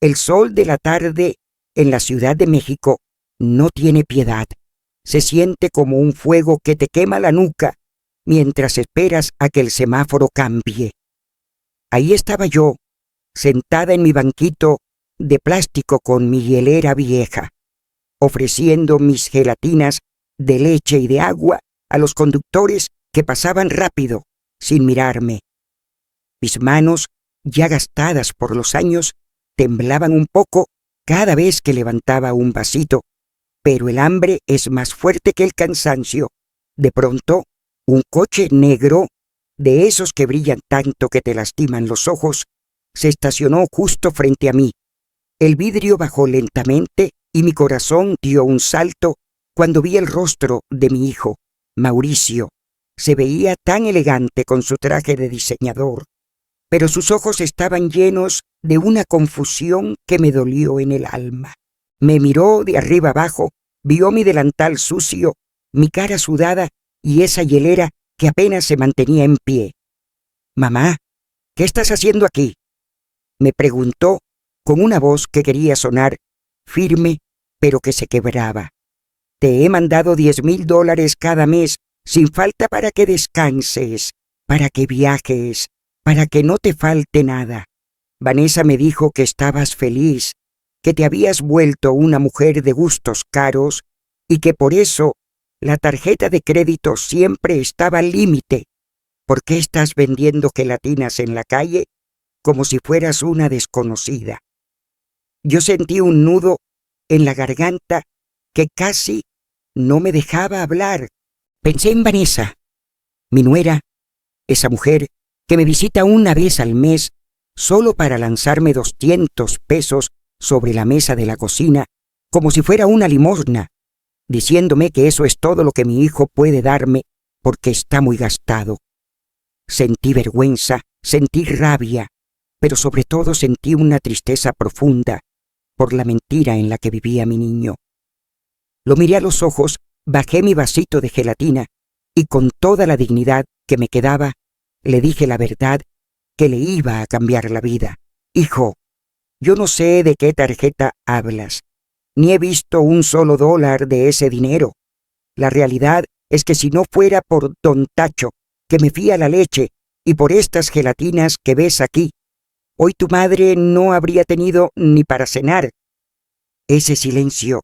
El sol de la tarde en la Ciudad de México no tiene piedad. Se siente como un fuego que te quema la nuca mientras esperas a que el semáforo cambie. Ahí estaba yo, sentada en mi banquito de plástico con mi hielera vieja, ofreciendo mis gelatinas de leche y de agua a los conductores que pasaban rápido, sin mirarme. Mis manos, ya gastadas por los años, temblaban un poco cada vez que levantaba un vasito, pero el hambre es más fuerte que el cansancio. De pronto, un coche negro, de esos que brillan tanto que te lastiman los ojos, se estacionó justo frente a mí. El vidrio bajó lentamente y mi corazón dio un salto cuando vi el rostro de mi hijo, Mauricio. Se veía tan elegante con su traje de diseñador, pero sus ojos estaban llenos de una confusión que me dolió en el alma. Me miró de arriba abajo, vio mi delantal sucio, mi cara sudada y esa hielera que apenas se mantenía en pie. «Mamá, ¿qué estás haciendo aquí?», me preguntó con una voz que quería sonar firme, pero que se quebraba. «Te he mandado $10,000 cada mes sin falta para que descanses, para que viajes, para que no te falte nada. Vanessa me dijo que estabas feliz, que te habías vuelto una mujer de gustos caros y que por eso la tarjeta de crédito siempre estaba al límite. ¿Por qué estás vendiendo gelatinas en la calle como si fueras una desconocida?». Yo sentí un nudo en la garganta que casi no me dejaba hablar. Pensé en Vanessa, mi nuera, esa mujer que me visita una vez al mes solo para lanzarme 200 pesos sobre la mesa de la cocina como si fuera una limosna, diciéndome que eso es todo lo que mi hijo puede darme porque está muy gastado. Sentí vergüenza, sentí rabia, pero sobre todo sentí una tristeza profunda por la mentira en la que vivía mi niño. Lo miré a los ojos, bajé mi vasito de gelatina y con toda la dignidad que me quedaba, le dije la verdad que le iba a cambiar la vida. «Hijo, yo no sé de qué tarjeta hablas, ni he visto un solo dólar de ese dinero. La realidad es que si no fuera por don Tacho, que me fía la leche, y por estas gelatinas que ves aquí, hoy tu madre no habría tenido ni para cenar». Ese silencio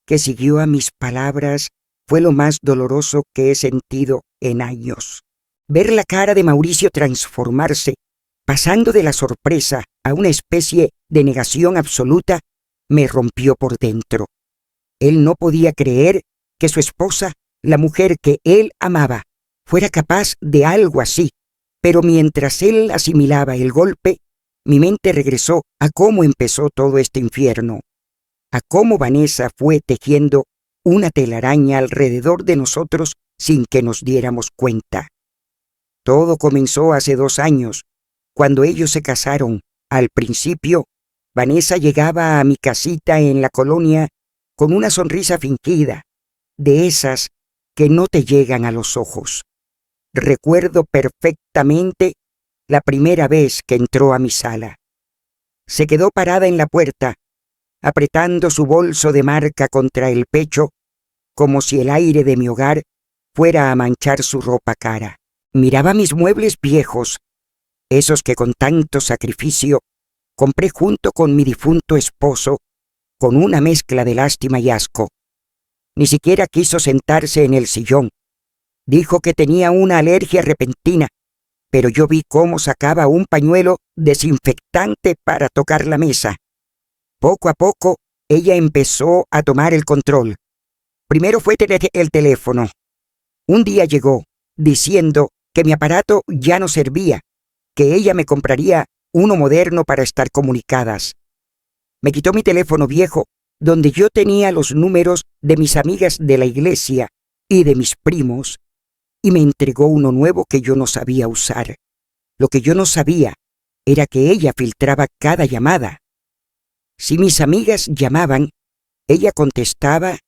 que siguió a mis palabras fue lo más doloroso que he sentido en años. Ver la cara de Mauricio transformarse, pasando de la sorpresa a una especie de negación absoluta, me rompió por dentro. Él no podía creer que su esposa, la mujer que él amaba, fuera capaz de algo así, pero mientras él asimilaba el golpe, mi mente regresó a cómo empezó todo este infierno, a cómo Vanessa fue tejiendo una telaraña alrededor de nosotros sin que nos diéramos cuenta. Todo comenzó hace 2 años, cuando ellos se casaron. Al principio, Vanessa llegaba a mi casita en la colonia con una sonrisa fingida, de esas que no te llegan a los ojos. Recuerdo perfectamente la primera vez que entró a mi sala. Se quedó parada en la puerta, apretando su bolso de marca contra el pecho, como si el aire de mi hogar fuera a manchar su ropa cara. Miraba mis muebles viejos, esos que con tanto sacrificio compré junto con mi difunto esposo, con una mezcla de lástima y asco. Ni siquiera quiso sentarse en el sillón. Dijo que tenía una alergia repentina, pero yo vi cómo sacaba un pañuelo desinfectante para tocar la mesa. Poco a poco, ella empezó a tomar el control. Primero fue el teléfono. Un día llegó, diciendo que mi aparato ya no servía, que ella me compraría uno moderno para estar comunicadas. Me quitó mi teléfono viejo, donde yo tenía los números de mis amigas de la iglesia y de mis primos, y me entregó uno nuevo que yo no sabía usar. Lo que yo no sabía era que ella filtraba cada llamada. Si mis amigas llamaban, ella contestaba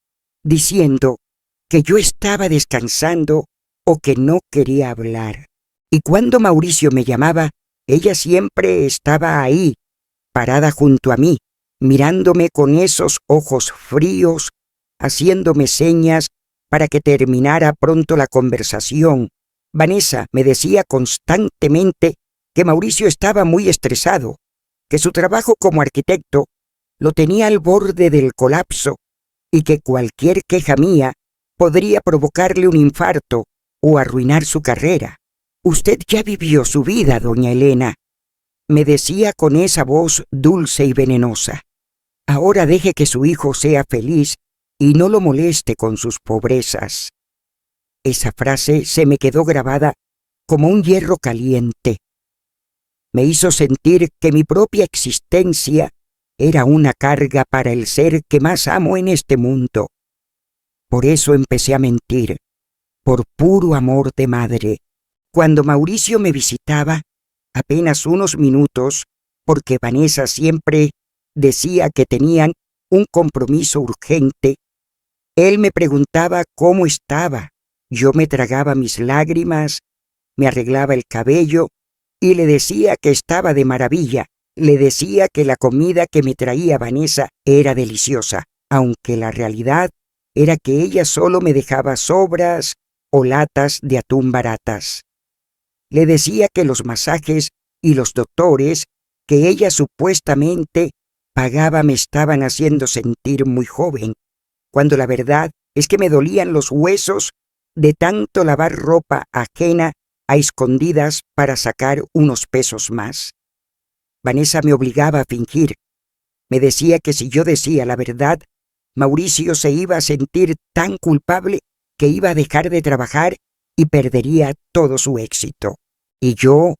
diciendo que yo estaba descansando o que no quería hablar. Y cuando Mauricio me llamaba, ella siempre estaba ahí, parada junto a mí, mirándome con esos ojos fríos, haciéndome señas para que terminara pronto la conversación. Vanessa me decía constantemente que Mauricio estaba muy estresado, que su trabajo como arquitecto lo tenía al borde del colapso y que cualquier queja mía podría provocarle un infarto o arruinar su carrera. «Usted ya vivió su vida, doña Elena», me decía con esa voz dulce y venenosa. «Ahora deje que su hijo sea feliz y no lo moleste con sus pobrezas». Esa frase se me quedó grabada como un hierro caliente. Me hizo sentir que mi propia existencia era una carga para el ser que más amo en este mundo. Por eso empecé a mentir, por puro amor de madre. Cuando Mauricio me visitaba, apenas unos minutos, porque Vanessa siempre decía que tenían un compromiso urgente, él me preguntaba cómo estaba. Yo me tragaba mis lágrimas, me arreglaba el cabello y le decía que estaba de maravilla. Le decía que la comida que me traía Vanessa era deliciosa, aunque la realidad era que ella solo me dejaba sobras o latas de atún baratas. Le decía que los masajes y los doctores que ella supuestamente pagaba me estaban haciendo sentir muy joven, cuando la verdad es que me dolían los huesos de tanto lavar ropa ajena a escondidas para sacar unos pesos más. Vanessa me obligaba a fingir. Me decía que si yo decía la verdad, Mauricio se iba a sentir tan culpable que iba a dejar de trabajar y perdería todo su éxito. Y yo,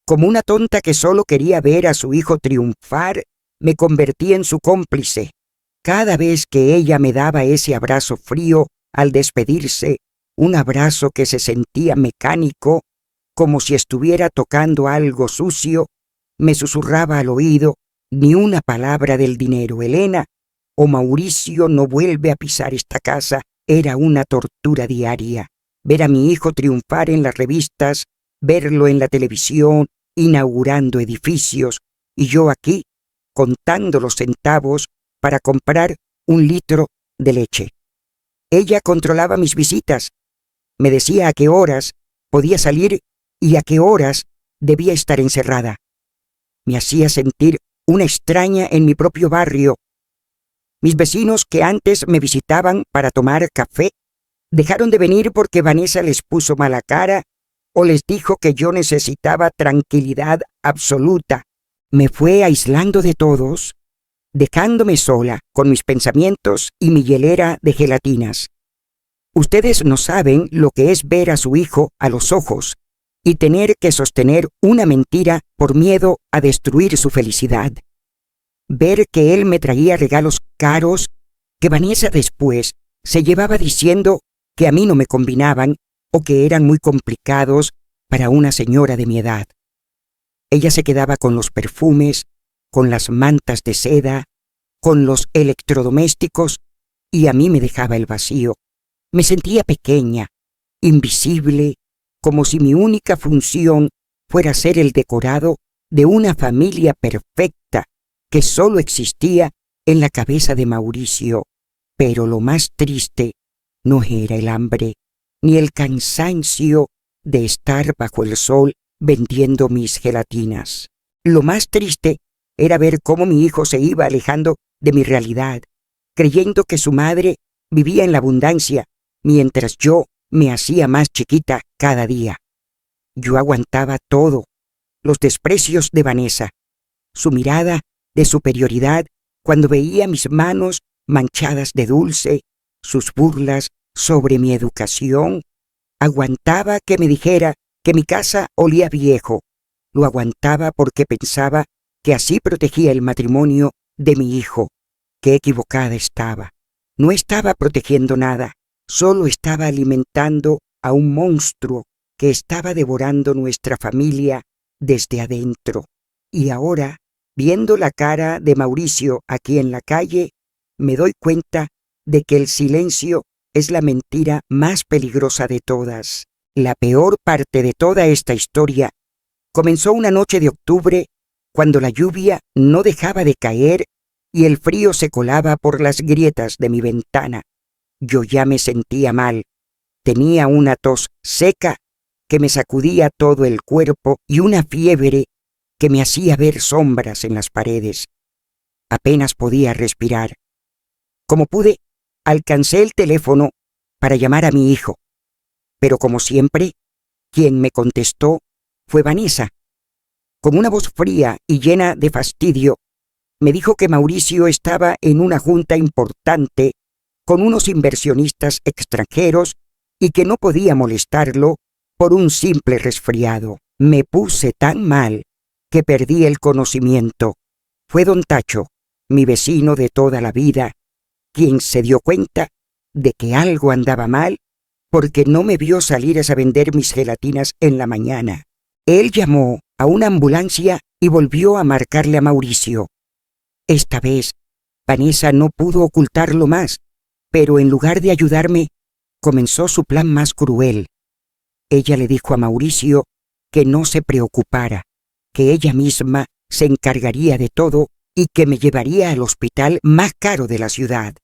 como una tonta que solo quería ver a su hijo triunfar, me convertí en su cómplice. Cada vez que ella me daba ese abrazo frío al despedirse, un abrazo que se sentía mecánico, como si estuviera tocando algo sucio, me susurraba al oído: «Ni una palabra del dinero, Elena, o Mauricio no vuelve a pisar esta casa». Era una tortura diaria. Ver a mi hijo triunfar en las revistas, verlo en la televisión, inaugurando edificios, y yo aquí, contando los centavos para comprar un litro de leche. Ella controlaba mis visitas. Me decía a qué horas podía salir y a qué horas debía estar encerrada. Me hacía sentir una extraña en mi propio barrio. Mis vecinos que antes me visitaban para tomar café dejaron de venir porque Vanessa les puso mala cara o les dijo que yo necesitaba tranquilidad absoluta. Me fue aislando de todos, dejándome sola con mis pensamientos y mi hielera de gelatinas. Ustedes no saben lo que es ver a su hijo a los ojos y tener que sostener una mentira por miedo a destruir su felicidad. Ver que él me traía regalos caros que Vanessa después se llevaba diciendo que a mí no me combinaban o que eran muy complicados para una señora de mi edad. Ella se quedaba con los perfumes, con las mantas de seda, con los electrodomésticos, y a mí me dejaba el vacío. Me sentía pequeña, invisible, como si mi única función fuera ser el decorado de una familia perfecta que solo existía en la cabeza de Mauricio. Pero lo más triste no era el hambre, ni el cansancio de estar bajo el sol vendiendo mis gelatinas. Lo más triste era ver cómo mi hijo se iba alejando de mi realidad, creyendo que su madre vivía en la abundancia, mientras yo me hacía más chiquita cada día. Yo aguantaba todo, los desprecios de Vanessa, su mirada de superioridad cuando veía mis manos manchadas de dulce, sus burlas sobre mi educación. Aguantaba que me dijera que mi casa olía viejo. Lo aguantaba porque pensaba que así protegía el matrimonio de mi hijo. Qué equivocada estaba. No estaba protegiendo nada, solo estaba alimentando a un monstruo que estaba devorando nuestra familia desde adentro. Y ahora, viendo la cara de Mauricio aquí en la calle, me doy cuenta de que el silencio es la mentira más peligrosa de todas. La peor parte de toda esta historia comenzó una noche de octubre, cuando la lluvia no dejaba de caer y el frío se colaba por las grietas de mi ventana. Yo ya me sentía mal. Tenía una tos seca que me sacudía todo el cuerpo y una fiebre que me hacía ver sombras en las paredes. Apenas podía respirar. Como pude, alcancé el teléfono para llamar a mi hijo. Pero como siempre, quien me contestó fue Vanessa. Con una voz fría y llena de fastidio, me dijo que Mauricio estaba en una junta importante con unos inversionistas extranjeros y que no podía molestarlo por un simple resfriado. Me puse tan mal que perdí el conocimiento. Fue don Tacho, mi vecino de toda la vida, quien se dio cuenta de que algo andaba mal porque no me vio salir a vender mis gelatinas en la mañana. Él llamó a una ambulancia y volvió a marcarle a Mauricio. Esta vez, Vanessa no pudo ocultarlo más, pero en lugar de ayudarme, comenzó su plan más cruel. Ella le dijo a Mauricio que no se preocupara, que ella misma se encargaría de todo y que me llevaría al hospital más caro de la ciudad,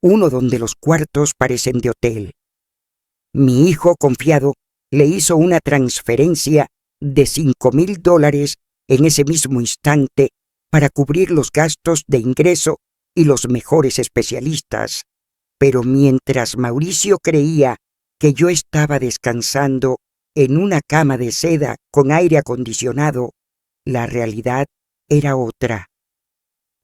uno donde los cuartos parecen de hotel. Mi hijo, confiado, le hizo una transferencia de $5,000 en ese mismo instante para cubrir los gastos de ingreso y los mejores especialistas. Pero mientras Mauricio creía que yo estaba descansando en una cama de seda con aire acondicionado, la realidad era otra.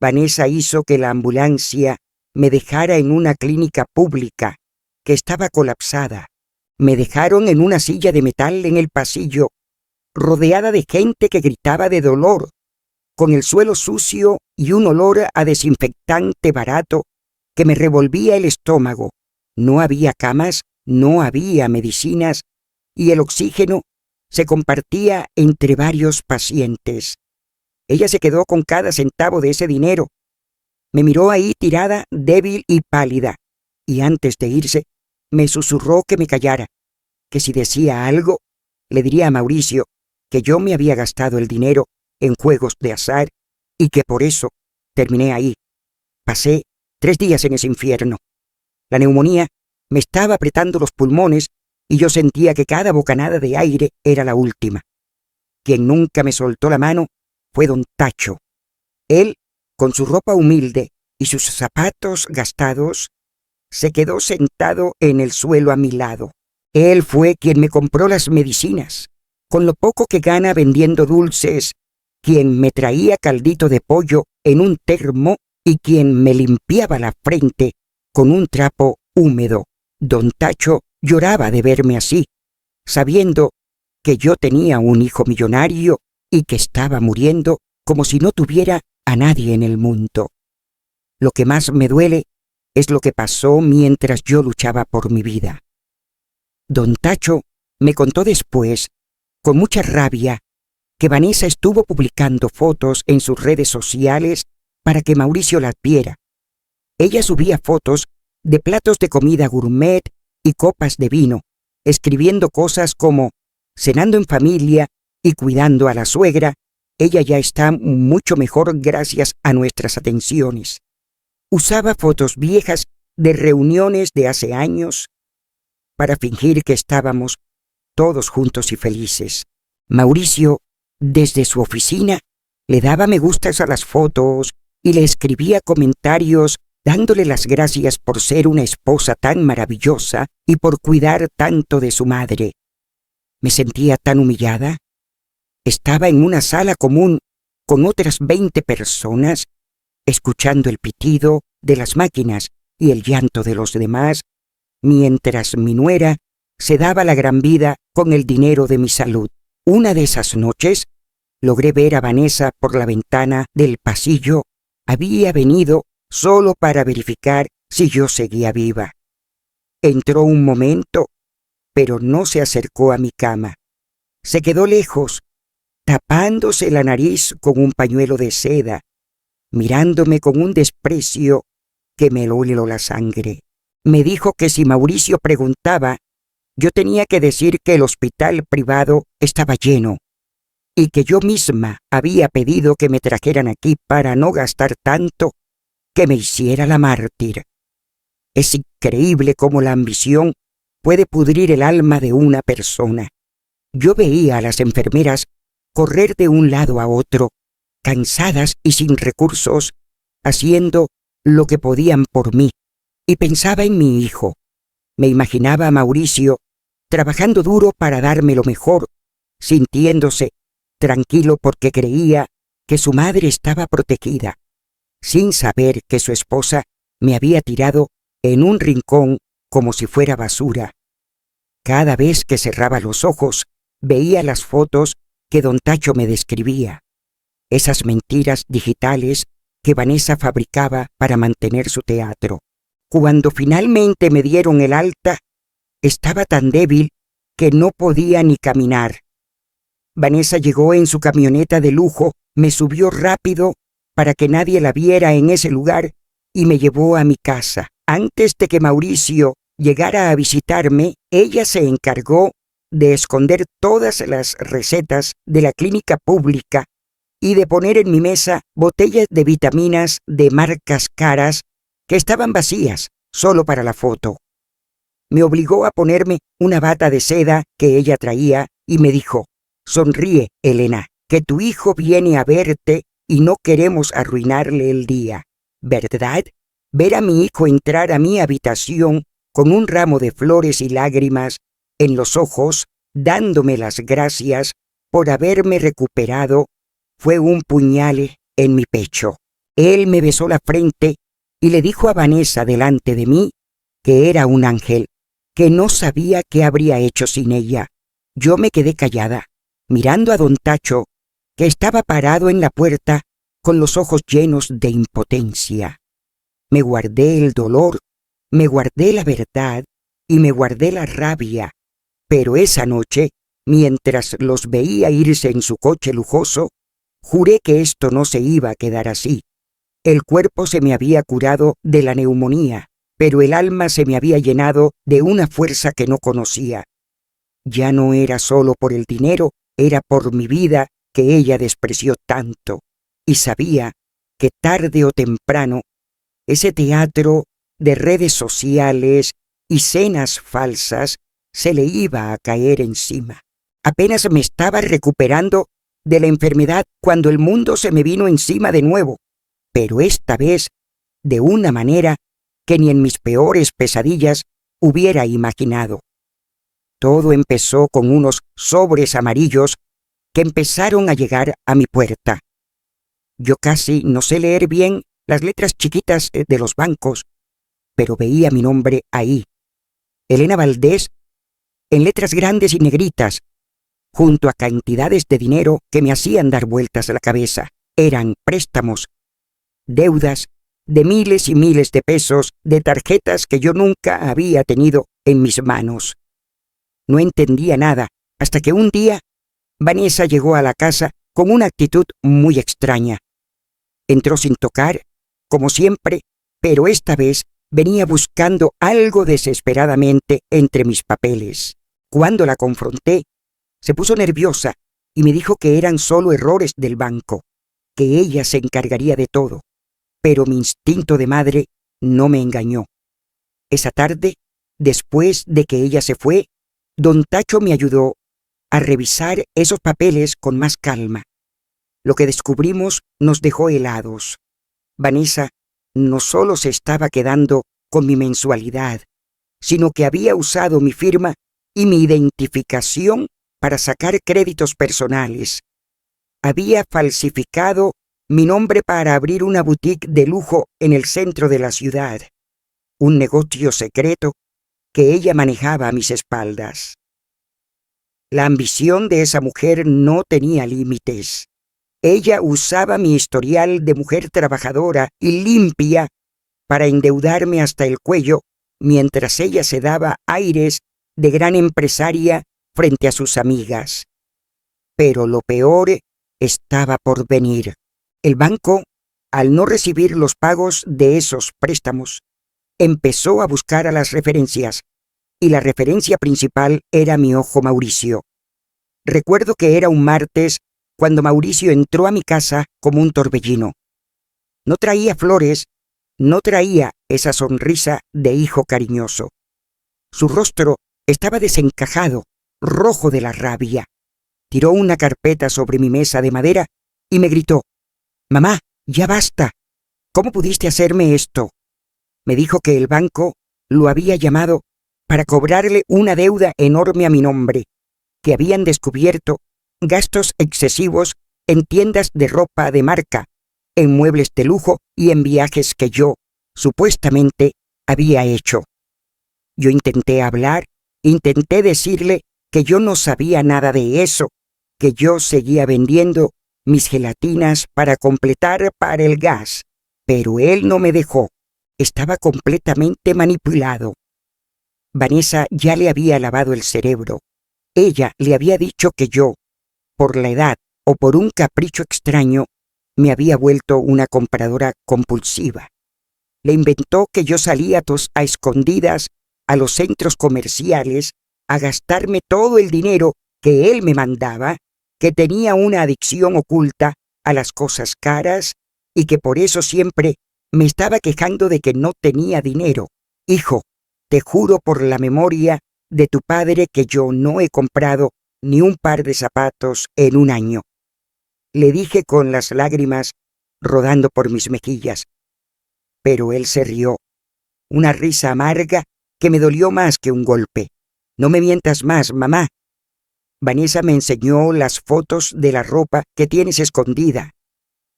Vanessa hizo que la ambulancia me dejara en una clínica pública que estaba colapsada. Me dejaron en una silla de metal en el pasillo, rodeada de gente que gritaba de dolor, con el suelo sucio y un olor a desinfectante barato que me revolvía el estómago. No había camas, no había medicinas y el oxígeno se compartía entre varios pacientes. Ella se quedó con cada centavo de ese dinero. Me miró ahí tirada, débil y pálida, y antes de irse, me susurró que me callara, que si decía algo, le diría a Mauricio que yo me había gastado el dinero en juegos de azar y que por eso terminé ahí. Pasé 3 días en ese infierno. La neumonía me estaba apretando los pulmones y yo sentía que cada bocanada de aire era la última. Quien nunca me soltó la mano fue don Tacho. Él, con su ropa humilde y sus zapatos gastados, se quedó sentado en el suelo a mi lado. Él fue quien me compró las medicinas, con lo poco que gana vendiendo dulces, quien me traía caldito de pollo en un termo y quien me limpiaba la frente con un trapo húmedo. Don Tacho lloraba de verme así, sabiendo que yo tenía un hijo millonario y que estaba muriendo como si no tuviera a nadie en el mundo. Lo que más me duele es lo que pasó mientras yo luchaba por mi vida. Don Tacho me contó después, con mucha rabia, que Vanessa estuvo publicando fotos en sus redes sociales para que Mauricio las viera. Ella subía fotos de platos de comida gourmet y copas de vino, escribiendo cosas como cenando en familia y cuidando a la suegra. Ella ya está mucho mejor gracias a nuestras atenciones. Usaba fotos viejas de reuniones de hace años para fingir que estábamos todos juntos y felices. Mauricio, desde su oficina, le daba me gustas a las fotos y le escribía comentarios dándole las gracias por ser una esposa tan maravillosa y por cuidar tanto de su madre. Me sentía tan humillada. Estaba en una sala común con otras 20 personas, escuchando el pitido de las máquinas y el llanto de los demás, mientras mi nuera se daba la gran vida con el dinero de mi salud. Una de esas noches, logré ver a Vanessa por la ventana del pasillo. Había venido solo para verificar si yo seguía viva. Entró un momento, pero no se acercó a mi cama. Se quedó lejos, tapándose la nariz con un pañuelo de seda, mirándome con un desprecio que me heló la sangre. Me dijo que si Mauricio preguntaba, yo tenía que decir que el hospital privado estaba lleno y que yo misma había pedido que me trajeran aquí para no gastar tanto que me hiciera la mártir. Es increíble cómo la ambición puede pudrir el alma de una persona. Yo veía a las enfermeras correr de un lado a otro, cansadas y sin recursos, haciendo lo que podían por mí, y pensaba en mi hijo. Me imaginaba a Mauricio trabajando duro para darme lo mejor, sintiéndose tranquilo porque creía que su madre estaba protegida, sin saber que su esposa me había tirado en un rincón como si fuera basura. Cada vez que cerraba los ojos, veía las fotos que don Tacho me describía, esas mentiras digitales que Vanessa fabricaba para mantener su teatro. Cuando finalmente me dieron el alta, estaba tan débil que no podía ni caminar. Vanessa llegó en su camioneta de lujo, me subió rápido para que nadie la viera en ese lugar y me llevó a mi casa. Antes de que Mauricio llegara a visitarme, ella se encargó de esconder todas las recetas de la clínica pública y de poner en mi mesa botellas de vitaminas de marcas caras que estaban vacías, solo para la foto. Me obligó a ponerme una bata de seda que ella traía y me dijo: «Sonríe, Elena, que tu hijo viene a verte y no queremos arruinarle el día, ¿verdad?» Ver a mi hijo entrar a mi habitación con un ramo de flores y lágrimas en los ojos, dándome las gracias por haberme recuperado, fue un puñal en mi pecho. Él me besó la frente y le dijo a Vanessa delante de mí que era un ángel, que no sabía qué habría hecho sin ella. Yo me quedé callada, mirando a don Tacho, que estaba parado en la puerta con los ojos llenos de impotencia. Me guardé el dolor, me guardé la verdad y me guardé la rabia, pero esa noche, mientras los veía irse en su coche lujoso, juré que esto no se iba a quedar así. El cuerpo se me había curado de la neumonía, pero el alma se me había llenado de una fuerza que no conocía. Ya no era solo por el dinero, era por mi vida que ella despreció tanto, y sabía que tarde o temprano ese teatro de redes sociales y cenas falsas se le iba a caer encima. Apenas me estaba recuperando de la enfermedad cuando el mundo se me vino encima de nuevo, pero esta vez de una manera que ni en mis peores pesadillas hubiera imaginado. Todo empezó con unos sobres amarillos que empezaron a llegar a mi puerta. Yo casi no sé leer bien las letras chiquitas de los bancos, pero veía mi nombre ahí, Elena Valdés, en letras grandes y negritas, junto a cantidades de dinero que me hacían dar vueltas a la cabeza. Eran préstamos, deudas de miles y miles de pesos, de tarjetas que yo nunca había tenido en mis manos. No entendía nada, hasta que un día Vanessa llegó a la casa con una actitud muy extraña. Entró sin tocar, como siempre, pero esta vez venía buscando algo desesperadamente entre mis papeles. Cuando la confronté, se puso nerviosa y me dijo que eran solo errores del banco, que ella se encargaría de todo. Pero mi instinto de madre no me engañó. Esa tarde, después de que ella se fue, don Tacho me ayudó a revisar esos papeles con más calma. Lo que descubrimos nos dejó helados. Vanessa no solo se estaba quedando con mi mensualidad, sino que había usado mi firma y mi identificación para sacar créditos personales. Había falsificado mi nombre para abrir una boutique de lujo en el centro de la ciudad, un negocio secreto que ella manejaba a mis espaldas. La ambición de esa mujer no tenía límites. Ella usaba mi historial de mujer trabajadora y limpia para endeudarme hasta el cuello, mientras ella se daba aires de gran empresaria frente a sus amigas. Pero lo peor estaba por venir. El banco, al no recibir los pagos de esos préstamos, empezó a buscar a las referencias, y la referencia principal era mi ojo Mauricio. Recuerdo que era un martes cuando Mauricio entró a mi casa como un torbellino. No traía flores, No traía esa sonrisa de hijo cariñoso. Su rostro estaba desencajado, rojo de la rabia. Tiró una carpeta sobre mi mesa de madera y me gritó: «Mamá, ya basta. ¿Cómo pudiste hacerme esto?». Me dijo que el banco lo había llamado para cobrarle una deuda enorme a mi nombre, que habían descubierto gastos excesivos en tiendas de ropa de marca, en muebles de lujo y en viajes que yo, supuestamente, había hecho. Yo intenté hablar, intenté decirle que yo no sabía nada de eso, que yo seguía vendiendo mis gelatinas para completar para el gas, pero él no me dejó. Estaba completamente manipulado. Vanessa ya le había lavado el cerebro. Ella le había dicho que yo, por la edad o por un capricho extraño, me había vuelto una compradora compulsiva. Le inventó que yo salía a escondidas a los centros comerciales a gastarme todo el dinero que él me mandaba, que tenía una adicción oculta a las cosas caras y que por eso siempre me estaba quejando de que no tenía dinero. Hijo, te juro por la memoria de tu padre que yo no he comprado ni un par de zapatos en un año. Le dije con las lágrimas rodando por mis mejillas. Pero él se rió, una risa amarga que me dolió más que un golpe. No me mientas más, mamá. Vanessa me enseñó las fotos de la ropa que tienes escondida.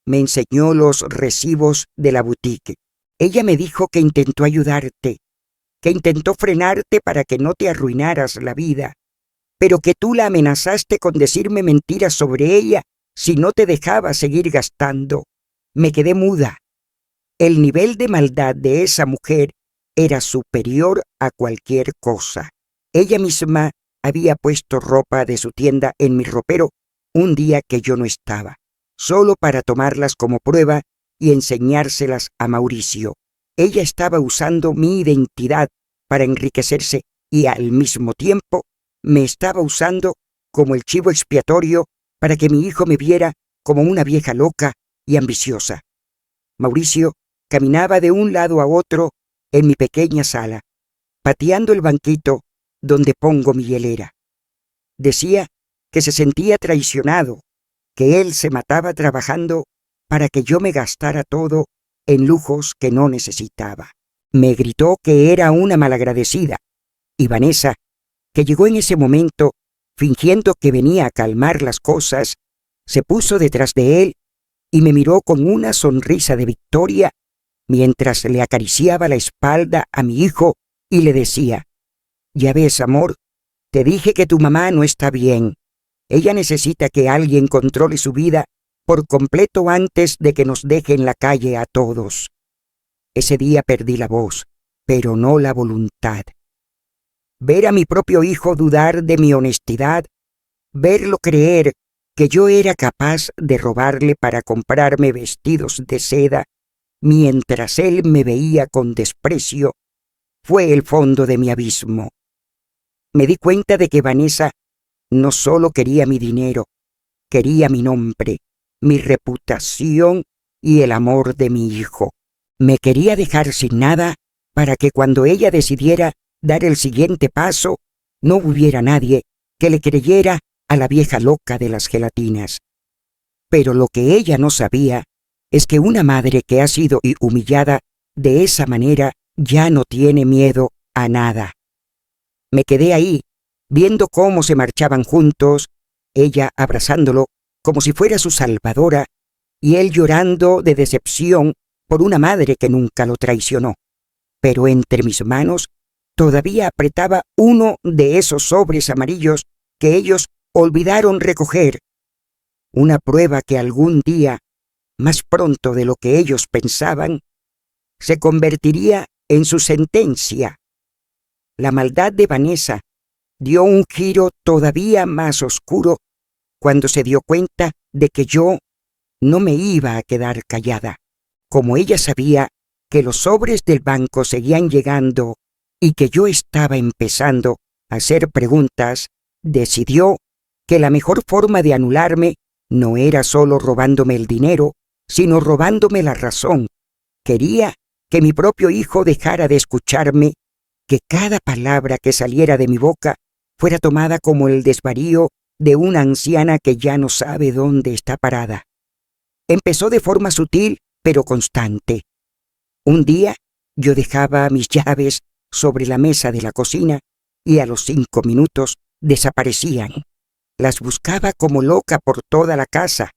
Me enseñó los recibos de la boutique. Ella me dijo que intentó ayudarte, que intentó frenarte para que no te arruinaras la vida, pero que tú la amenazaste con decirme mentiras sobre ella si no te dejaba seguir gastando. Me quedé muda. El nivel de maldad de esa mujer era superior a cualquier cosa. Ella misma había puesto ropa de su tienda en mi ropero un día que yo no estaba, solo para tomarlas como prueba y enseñárselas a Mauricio. Ella estaba usando mi identidad para enriquecerse y al mismo tiempo me estaba usando como el chivo expiatorio para que mi hijo me viera como una vieja loca y ambiciosa. Mauricio caminaba de un lado a otro en mi pequeña sala, pateando el banquito donde pongo mi hielera. Decía que se sentía traicionado, que él se mataba trabajando para que yo me gastara todo en lujos que no necesitaba. Me gritó que era una malagradecida, y Vanessa, que llegó en ese momento fingiendo que venía a calmar las cosas, se puso detrás de él y me miró con una sonrisa de victoria mientras le acariciaba la espalda a mi hijo y le decía: «Ya ves, amor, te dije que tu mamá no está bien. Ella necesita que alguien controle su vida por completo antes de que nos deje en la calle a todos». Ese día perdí la voz, pero no la voluntad. Ver a mi propio hijo dudar de mi honestidad, verlo creer que yo era capaz de robarle para comprarme vestidos de seda, mientras él me veía con desprecio, fue el fondo de mi abismo. Me di cuenta de que Vanessa no solo quería mi dinero, quería mi nombre, mi reputación y el amor de mi hijo. Me quería dejar sin nada para que cuando ella decidiera dar el siguiente paso, no hubiera nadie que le creyera a la vieja loca de las gelatinas. Pero lo que ella no sabía es que una madre que ha sido humillada de esa manera ya no tiene miedo a nada. Me quedé ahí, viendo cómo se marchaban juntos, ella abrazándolo como si fuera su salvadora, y él llorando de decepción por una madre que nunca lo traicionó. Pero entre mis manos todavía apretaba uno de esos sobres amarillos que ellos olvidaron recoger. Una prueba que algún día, más pronto de lo que ellos pensaban, se convertiría en su sentencia. La maldad de Vanessa dio un giro todavía más oscuro cuando se dio cuenta de que yo no me iba a quedar callada. Como ella sabía que los sobres del banco seguían llegando y que yo estaba empezando a hacer preguntas, decidió que la mejor forma de anularme no era solo robándome el dinero, sino robándome la razón. Quería que mi propio hijo dejara de escucharme, que cada palabra que saliera de mi boca fuera tomada como el desvarío de una anciana que ya no sabe dónde está parada. Empezó de forma sutil, pero constante. Un día yo dejaba mis llaves sobre la mesa de la cocina y a los 5 minutos desaparecían. Las buscaba como loca por toda la casa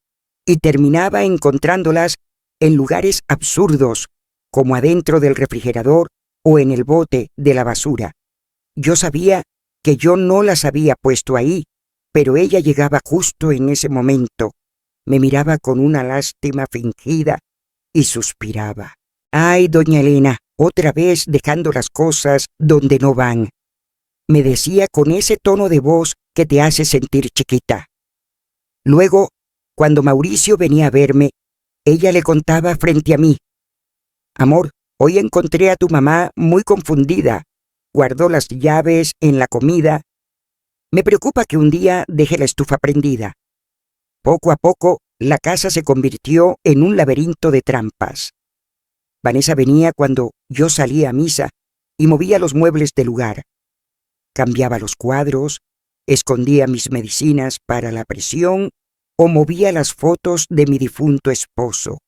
y terminaba encontrándolas en lugares absurdos, como adentro del refrigerador o en el bote de la basura. Yo sabía que yo no las había puesto ahí, pero ella llegaba justo en ese momento, me miraba con una lástima fingida y suspiraba. «Ay, doña Elena, otra vez dejando las cosas donde no van», me decía con ese tono de voz que te hace sentir chiquita. Luego, cuando Mauricio venía a verme, ella le contaba frente a mí: «Amor, hoy encontré a tu mamá muy confundida. Guardó las llaves en la comida. Me preocupa que un día deje la estufa prendida». Poco a poco, la casa se convirtió en un laberinto de trampas. Vanessa venía cuando yo salía a misa y movía los muebles del lugar. Cambiaba los cuadros, escondía mis medicinas para la presión o movía las fotos de mi difunto esposo.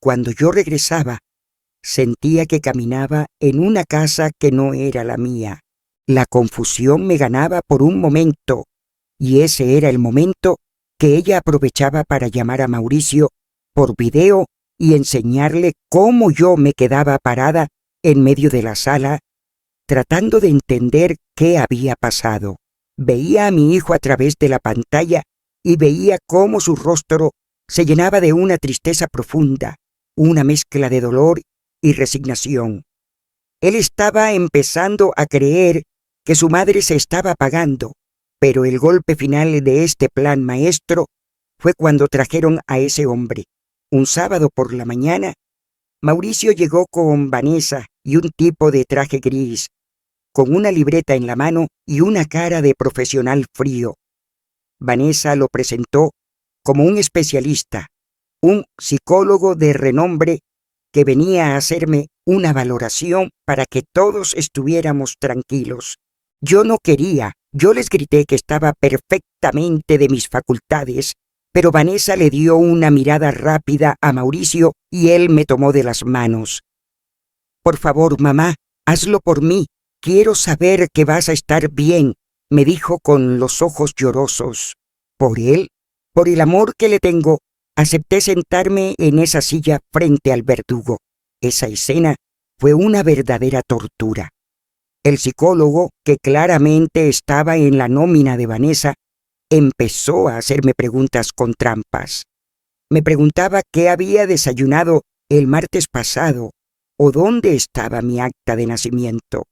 Cuando yo regresaba, sentía que caminaba en una casa que no era la mía. La confusión me ganaba por un momento, y ese era el momento que ella aprovechaba para llamar a Mauricio por video y enseñarle cómo yo me quedaba parada en medio de la sala, tratando de entender qué había pasado. Veía a mi hijo a través de la pantalla y veía cómo su rostro se llenaba de una tristeza profunda, una mezcla de dolor y resignación. Él estaba empezando a creer que su madre se estaba apagando, pero el golpe final de este plan maestro fue cuando trajeron a ese hombre. Un sábado por la mañana, Mauricio llegó con Vanessa y un tipo de traje gris, con una libreta en la mano y una cara de profesional frío. Vanessa lo presentó como un especialista, un psicólogo de renombre que venía a hacerme una valoración para que todos estuviéramos tranquilos. Yo no quería, yo les grité que estaba perfectamente de mis facultades, pero Vanessa le dio una mirada rápida a Mauricio y él me tomó de las manos. «Por favor, mamá, hazlo por mí. Quiero saber que vas a estar bien», me dijo con los ojos llorosos. Por él, por el amor que le tengo, acepté sentarme en esa silla frente al verdugo. Esa escena fue una verdadera tortura. El psicólogo, que claramente estaba en la nómina de Vanessa, empezó a hacerme preguntas con trampas. Me preguntaba qué había desayunado el martes pasado o dónde estaba mi acta de nacimiento.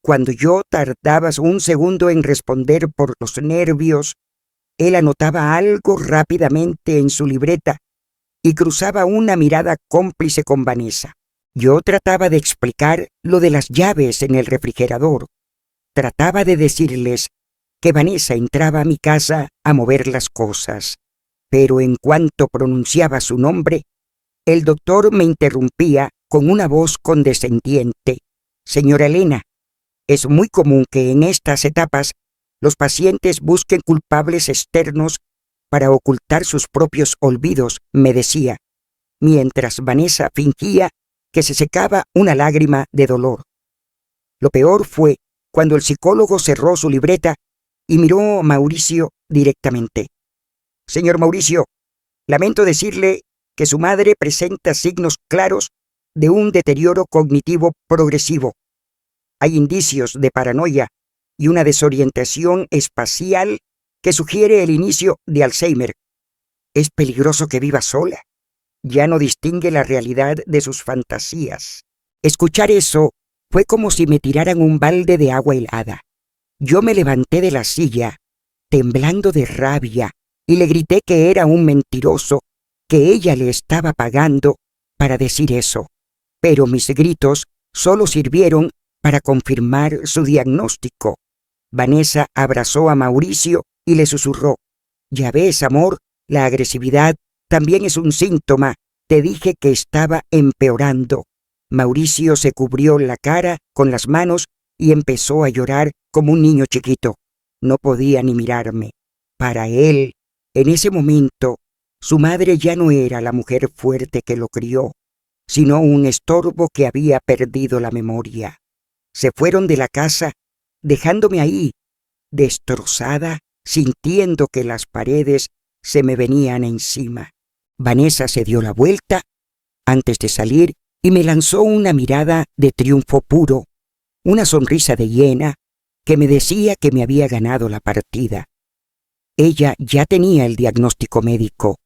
Cuando yo tardaba un segundo en responder por los nervios, él anotaba algo rápidamente en su libreta y cruzaba una mirada cómplice con Vanessa. Yo trataba de explicar lo de las llaves en el refrigerador. Trataba de decirles que Vanessa entraba a mi casa a mover las cosas, pero en cuanto pronunciaba su nombre, el doctor me interrumpía con una voz condescendiente. «Señora Elena, es muy común que en estas etapas los pacientes busquen culpables externos para ocultar sus propios olvidos», me decía, mientras Vanessa fingía que se secaba una lágrima de dolor. Lo peor fue cuando el psicólogo cerró su libreta y miró a Mauricio directamente. «Señor Mauricio, lamento decirle que su madre presenta signos claros de un deterioro cognitivo progresivo. Hay indicios de paranoia y una desorientación espacial que sugiere el inicio de Alzheimer. Es peligroso que viva sola. Ya no distingue la realidad de sus fantasías». Escuchar eso fue como si me tiraran un balde de agua helada. Yo me levanté de la silla, temblando de rabia, y le grité que era un mentiroso, que ella le estaba pagando para decir eso. Pero mis gritos solo sirvieron para confirmar su diagnóstico. Vanessa abrazó a Mauricio y le susurró: «Ya ves, amor, la agresividad también es un síntoma. Te dije que estaba empeorando». Mauricio se cubrió la cara con las manos y empezó a llorar como un niño chiquito. No podía ni mirarme. Para él, en ese momento, su madre ya no era la mujer fuerte que lo crió, sino un estorbo que había perdido la memoria. Se fueron de la casa, dejándome ahí, destrozada, sintiendo que las paredes se me venían encima. Vanessa se dio la vuelta antes de salir y me lanzó una mirada de triunfo puro, una sonrisa de hiena que me decía que me había ganado la partida. Ella ya tenía el diagnóstico médico,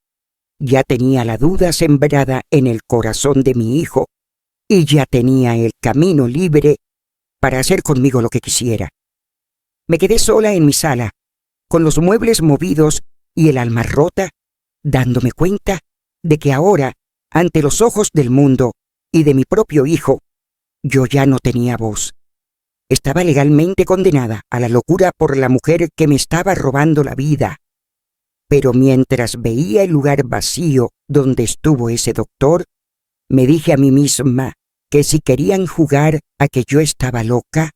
ya tenía la duda sembrada en el corazón de mi hijo y ya tenía el camino libre para hacer conmigo lo que quisiera. Me quedé sola en mi sala, con los muebles movidos y el alma rota, dándome cuenta de que ahora, ante los ojos del mundo y de mi propio hijo, yo ya no tenía voz. Estaba legalmente condenada a la locura por la mujer que me estaba robando la vida. Pero mientras veía el lugar vacío donde estuvo ese doctor, me dije a mí misma que si querían jugar a que yo estaba loca,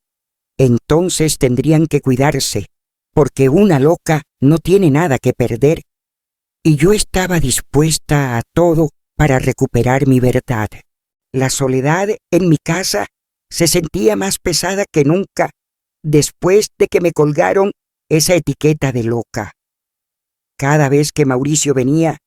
entonces tendrían que cuidarse, porque una loca no tiene nada que perder. Y yo estaba dispuesta a todo para recuperar mi verdad. La soledad en mi casa se sentía más pesada que nunca después de que me colgaron esa etiqueta de loca. Cada vez que Mauricio venía,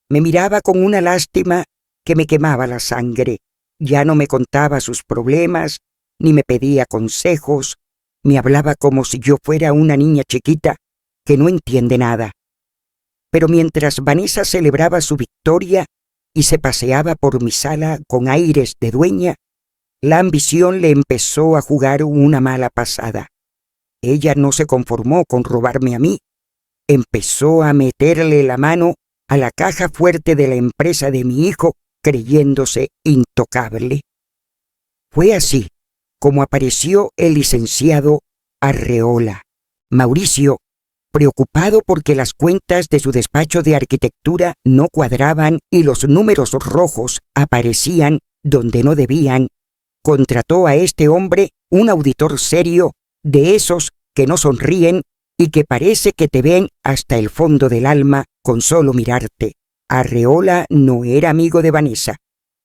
me miraba con una lástima que me quemaba la sangre. Ya no me contaba sus problemas, ni me pedía consejos, me hablaba como si yo fuera una niña chiquita que no entiende nada. Pero mientras Vanessa celebraba su victoria y se paseaba por mi sala con aires de dueña, la ambición le empezó a jugar una mala pasada. Ella no se conformó con robarme a mí. Empezó a meterle la mano a la caja fuerte de la empresa de mi hijo, creyéndose intocable. Fue así como apareció el licenciado Arreola. Mauricio, preocupado porque las cuentas de su despacho de arquitectura no cuadraban y los números rojos aparecían donde no debían, contrató a este hombre, un auditor serio, de esos que no sonríen y que parece que te ven hasta el fondo del alma con solo mirarte. Arreola no era amigo de Vanessa,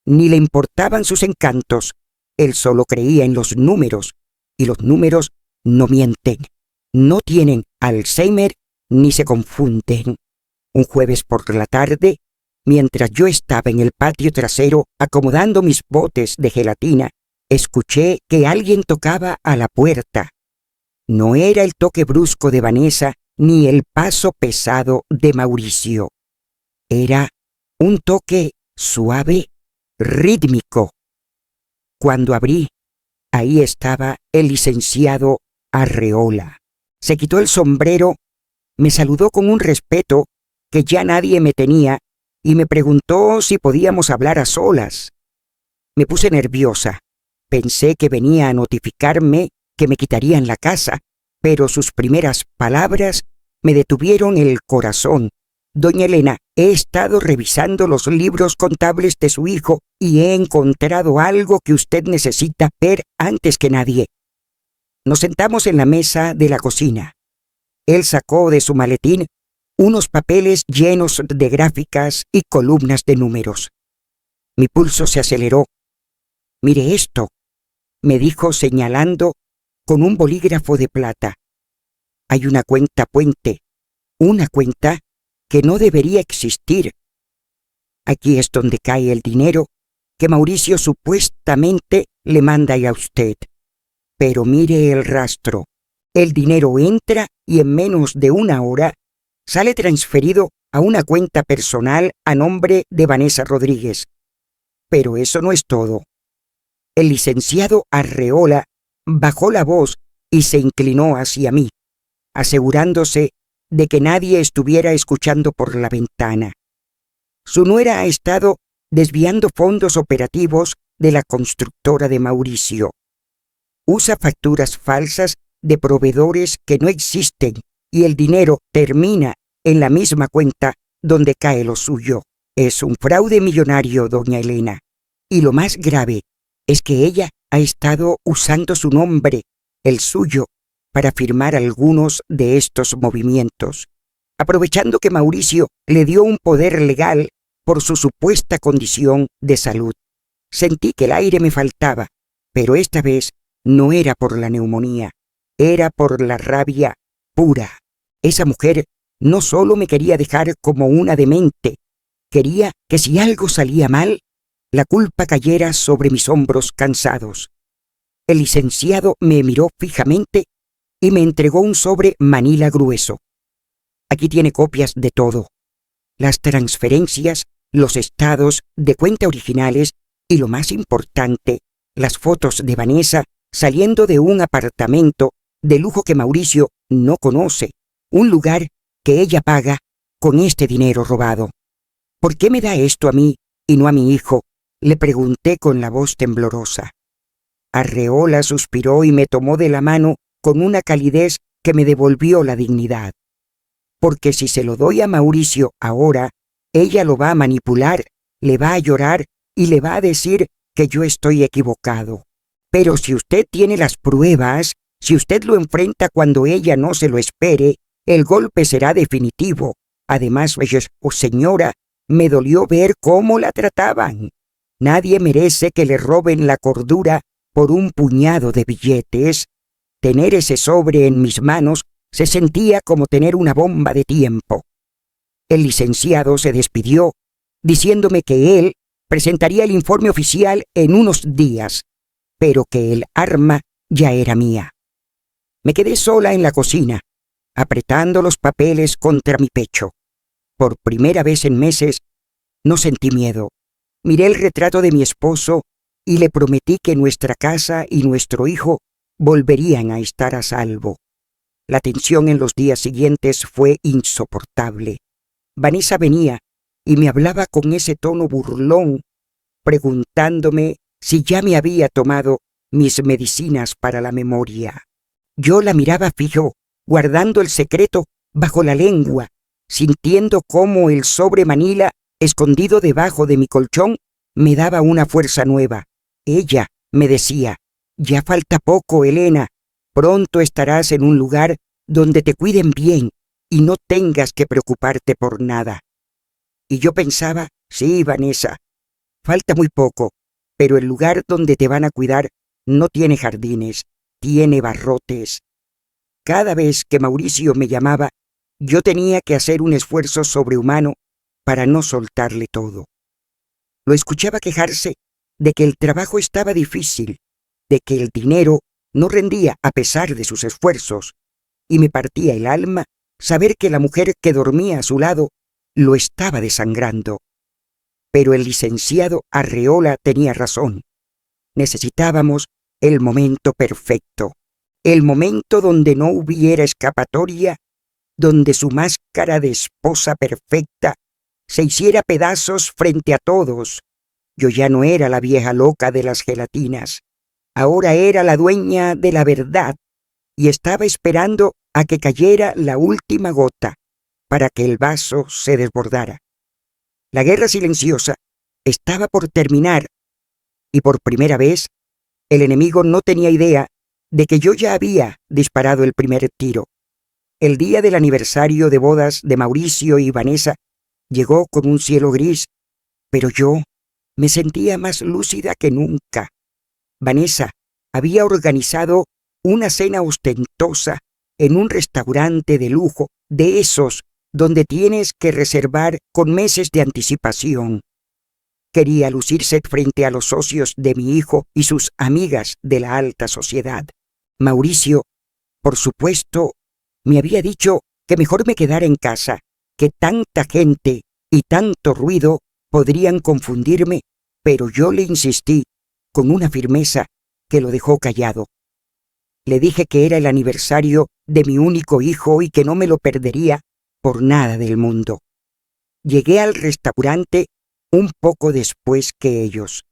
ni le importaban sus encantos. Él solo creía en los números, y los números no mienten, no tienen Alzheimer ni se confunden. Un jueves por la tarde, mientras yo estaba en el patio trasero acomodando mis botes de gelatina, escuché que alguien tocaba a la puerta. No era el toque brusco de Vanessa ni el paso pesado de Mauricio. Era un toque suave, rítmico. Cuando abrí, ahí estaba el licenciado Arreola. Se quitó el sombrero, me saludó con un respeto que ya nadie me tenía y me preguntó si podíamos hablar a solas. Me puse nerviosa. Pensé que venía a notificarme que me quitarían la casa, pero sus primeras palabras me detuvieron el corazón. Doña Elena, he estado revisando los libros contables de su hijo y he encontrado algo que usted necesita ver antes que nadie. Nos sentamos en la mesa de la cocina. Él sacó de su maletín unos papeles llenos de gráficas y columnas de números. Mi pulso se aceleró. Mire esto, me dijo señalando con un bolígrafo de plata. Hay una cuenta puente, una cuenta que no debería existir. Aquí es donde cae el dinero que Mauricio supuestamente le manda a usted. Pero mire el rastro. El dinero entra y en menos de una hora sale transferido a una cuenta personal a nombre de Vanessa Rodríguez. Pero eso no es todo. El licenciado Arreola bajó la voz y se inclinó hacia mí, asegurándose de que nadie estuviera escuchando por la ventana. Su nuera ha estado desviando fondos operativos de la constructora de Mauricio. Usa facturas falsas de proveedores que no existen y el dinero termina en la misma cuenta donde cae lo suyo. Es un fraude millonario, doña Elena. Y lo más grave es que ella ha estado usando su nombre, el suyo, para firmar algunos de estos movimientos, aprovechando que Mauricio le dio un poder legal por su supuesta condición de salud. Sentí que el aire me faltaba, pero esta vez no era por la neumonía, era por la rabia pura. Esa mujer no solo me quería dejar como una demente, quería que si algo salía mal, la culpa cayera sobre mis hombros cansados. El licenciado me miró fijamente y me entregó un sobre manila grueso. Aquí tiene copias de todo: las transferencias, los estados de cuenta originales y, lo más importante, las fotos de Vanessa saliendo de un apartamento de lujo que Mauricio no conoce, un lugar que ella paga con este dinero robado. ¿Por qué me da esto a mí y no a mi hijo?, le pregunté con la voz temblorosa. Arreola suspiró y me tomó de la mano con una calidez que me devolvió la dignidad. Porque si se lo doy a Mauricio ahora, ella lo va a manipular, le va a llorar y le va a decir que yo estoy equivocado. Pero si usted tiene las pruebas, si usted lo enfrenta cuando ella no se lo espere, el golpe será definitivo. Además, señora, me dolió ver cómo la trataban. Nadie merece que le roben la cordura por un puñado de billetes. Tener ese sobre en mis manos se sentía como tener una bomba de tiempo. El licenciado se despidió, diciéndome que él presentaría el informe oficial en unos días, pero que el arma ya era mía. Me quedé sola en la cocina, apretando los papeles contra mi pecho. Por primera vez en meses no sentí miedo. Miré el retrato de mi esposo y le prometí que nuestra casa y nuestro hijo volverían a estar a salvo. La tensión en los días siguientes fue insoportable. Vanessa venía y me hablaba con ese tono burlón, preguntándome si ya me había tomado mis medicinas para la memoria. Yo la miraba fijo, guardando el secreto bajo la lengua, sintiendo cómo el sobre manila, escondido debajo de mi colchón, me daba una fuerza nueva. Ella me decía: ya falta poco, Elena, pronto estarás en un lugar donde te cuiden bien y no tengas que preocuparte por nada. Y yo pensaba: sí, Vanessa, falta muy poco, pero el lugar donde te van a cuidar no tiene jardines, tiene barrotes. Cada vez que Mauricio me llamaba, yo tenía que hacer un esfuerzo sobrehumano para no soltarle todo. Lo escuchaba quejarse de que el trabajo estaba difícil, de que el dinero no rendía a pesar de sus esfuerzos, y me partía el alma saber que la mujer que dormía a su lado lo estaba desangrando. Pero el licenciado Arreola tenía razón. Necesitábamos el momento perfecto, el momento donde no hubiera escapatoria, donde su máscara de esposa perfecta se hiciera pedazos frente a todos. Yo ya no era la vieja loca de las gelatinas, ahora era la dueña de la verdad, y estaba esperando a que cayera la última gota para que el vaso se desbordara. La guerra silenciosa estaba por terminar, y por primera vez el enemigo no tenía idea de que yo ya había disparado el primer tiro. El día del aniversario de bodas de Mauricio y Vanessa llegó con un cielo gris, pero yo me sentía más lúcida que nunca. Vanessa había organizado una cena ostentosa en un restaurante de lujo, de esos donde tienes que reservar con meses de anticipación. Quería lucirse frente a los socios de mi hijo y sus amigas de la alta sociedad. Mauricio, por supuesto, me había dicho que mejor me quedara en casa, que tanta gente y tanto ruido podrían confundirme, pero yo le insistí con una firmeza que lo dejó callado. Le dije que era el aniversario de mi único hijo y que no me lo perdería por nada del mundo. Llegué al restaurante un poco después que ellos.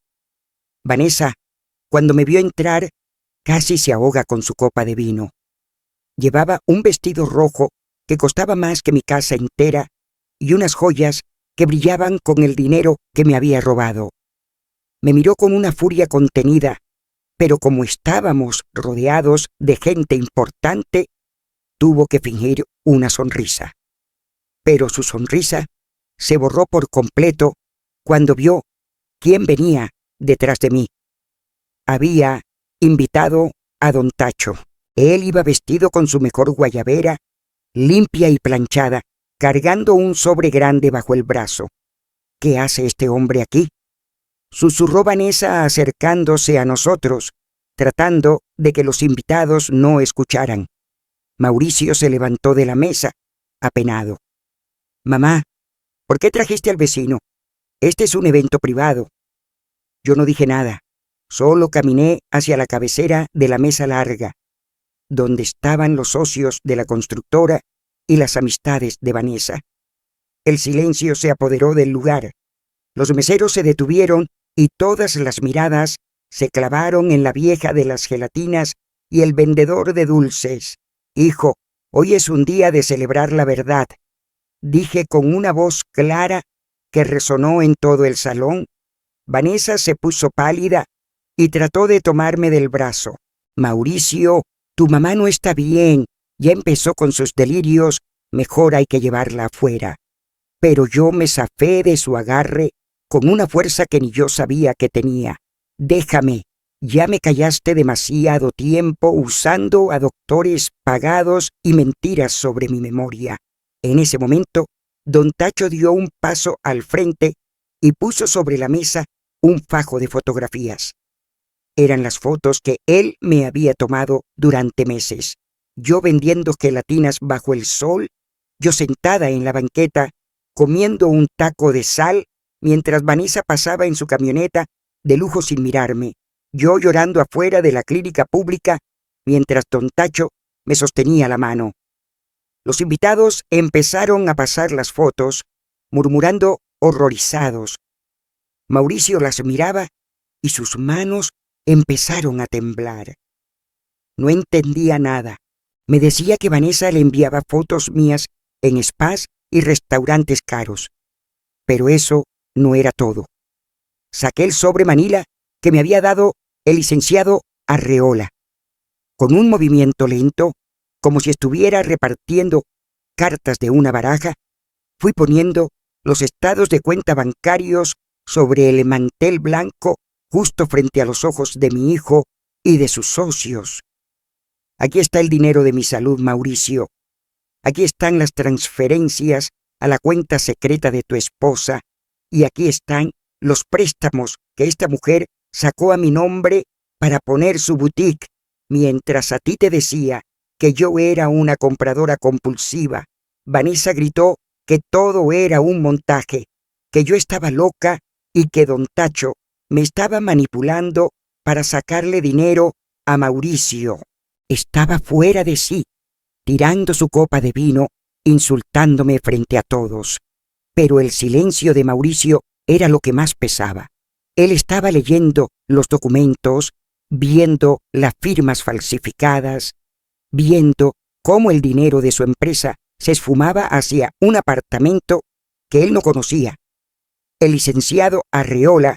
Vanessa, cuando me vio entrar, casi se ahoga con su copa de vino. Llevaba un vestido rojo que costaba más que mi casa entera y unas joyas que brillaban con el dinero que me había robado. Me miró con una furia contenida, pero como estábamos rodeados de gente importante, tuvo que fingir una sonrisa. Pero su sonrisa se borró por completo cuando vio quién venía detrás de mí. Había invitado a don Tacho. Él iba vestido con su mejor guayabera, limpia y planchada, cargando un sobre grande bajo el brazo. ¿Qué hace este hombre aquí?, susurró Vanessa acercándose a nosotros, tratando de que los invitados no escucharan. Mauricio se levantó de la mesa, apenado. «Mamá, ¿por qué trajiste al vecino? Este es un evento privado». Yo no dije nada, solo caminé hacia la cabecera de la mesa larga, donde estaban los socios de la constructora y las amistades de Vanessa. El silencio se apoderó del lugar. Los meseros se detuvieron y todas las miradas se clavaron en la vieja de las gelatinas y el vendedor de dulces. «Hijo, hoy es un día de celebrar la verdad», dije con una voz clara que resonó en todo el salón. Vanessa se puso pálida y trató de tomarme del brazo. «Mauricio, tu mamá no está bien, ya empezó con sus delirios, mejor hay que llevarla afuera». Pero yo me zafé de su agarre con una fuerza que ni yo sabía que tenía. «Déjame, ya me callaste demasiado tiempo usando a doctores pagados y mentiras sobre mi memoria». En ese momento, don Tacho dio un paso al frente y puso sobre la mesa un fajo de fotografías. Eran las fotos que él me había tomado durante meses. Yo vendiendo gelatinas bajo el sol, yo sentada en la banqueta, comiendo un taco de sal, mientras Vanessa pasaba en su camioneta de lujo sin mirarme, yo llorando afuera de la clínica pública, mientras don Tacho me sostenía la mano. Los invitados empezaron a pasar las fotos, murmurando horrorizados. Mauricio las miraba y sus manos empezaron a temblar. No entendía nada. Me decía que Vanessa le enviaba fotos mías en spas y restaurantes caros. Pero eso no era todo. Saqué el sobre manila que me había dado el licenciado Arreola. Con un movimiento lento, como si estuviera repartiendo cartas de una baraja, fui poniendo los estados de cuenta bancarios sobre el mantel blanco justo frente a los ojos de mi hijo y de sus socios. «Aquí está el dinero de mi salud, Mauricio. Aquí están las transferencias a la cuenta secreta de tu esposa y aquí están los préstamos que esta mujer sacó a mi nombre para poner su boutique, mientras a ti te decía que yo era una compradora compulsiva». Vanessa gritó que todo era un montaje, que yo estaba loca y que don Tacho me estaba manipulando para sacarle dinero a Mauricio. Estaba fuera de sí, tirando su copa de vino, insultándome frente a todos. Pero el silencio de Mauricio era lo que más pesaba. Él estaba leyendo los documentos, viendo las firmas falsificadas, viendo cómo el dinero de su empresa se esfumaba hacia un apartamento que él no conocía. El licenciado Arreola,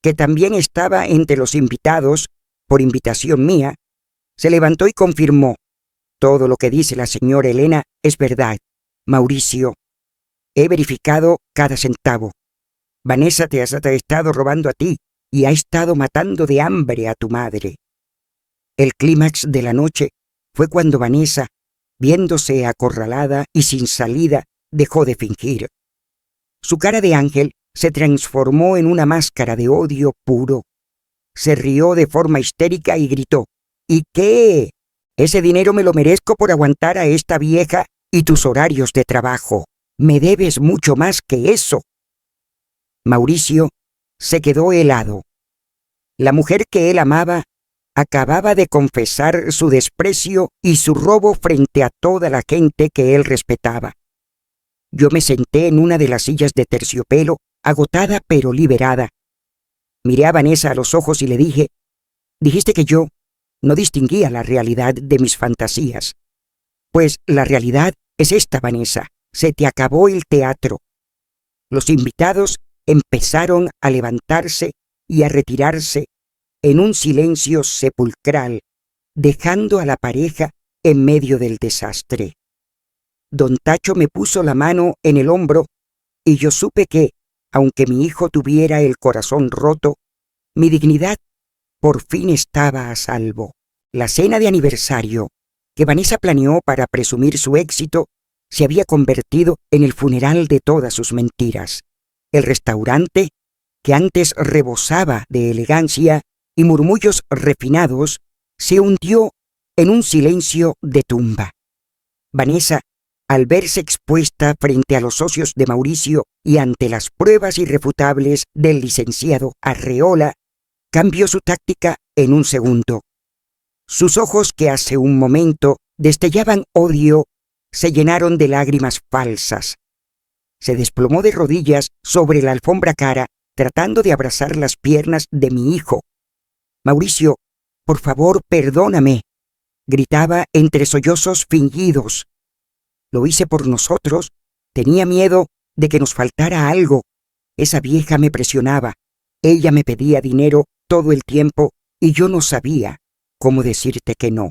que también estaba entre los invitados por invitación mía, se levantó y confirmó: «Todo lo que dice la señora Elena es verdad, Mauricio. He verificado cada centavo. Vanessa te ha estado robando a ti y ha estado matando de hambre a tu madre». El clímax de la noche fue cuando Vanessa, viéndose acorralada y sin salida, dejó de fingir. Su cara de ángel se transformó en una máscara de odio puro. Se rió de forma histérica y gritó: «¿Y qué? Ese dinero me lo merezco por aguantar a esta vieja y tus horarios de trabajo. Me debes mucho más que eso». Mauricio se quedó helado. La mujer que él amaba acababa de confesar su desprecio y su robo frente a toda la gente que él respetaba. Yo me senté en una de las sillas de terciopelo, agotada pero liberada. Miré a Vanessa a los ojos y le dije: «Dijiste que yo no distinguía la realidad de mis fantasías. Pues la realidad es esta, Vanessa. Se te acabó el teatro». Los invitados empezaron a levantarse y a retirarse en un silencio sepulcral, dejando a la pareja en medio del desastre. Don Tacho me puso la mano en el hombro y yo supe que, aunque mi hijo tuviera el corazón roto, mi dignidad por fin estaba a salvo. La cena de aniversario que Vanessa planeó para presumir su éxito se había convertido en el funeral de todas sus mentiras. El restaurante, que antes rebosaba de elegancia y murmullos refinados, se hundió en un silencio de tumba. Vanessa, al verse expuesta frente a los socios de Mauricio y ante las pruebas irrefutables del licenciado Arreola, cambió su táctica en un segundo. Sus ojos, que hace un momento destellaban odio, se llenaron de lágrimas falsas. Se desplomó de rodillas sobre la alfombra cara, tratando de abrazar las piernas de mi hijo. «Mauricio, por favor, perdóname», gritaba entre sollozos fingidos. «Lo hice por nosotros. Tenía miedo de que nos faltara algo. Esa vieja me presionaba. Ella me pedía dinero todo el tiempo y yo no sabía cómo decirte que no.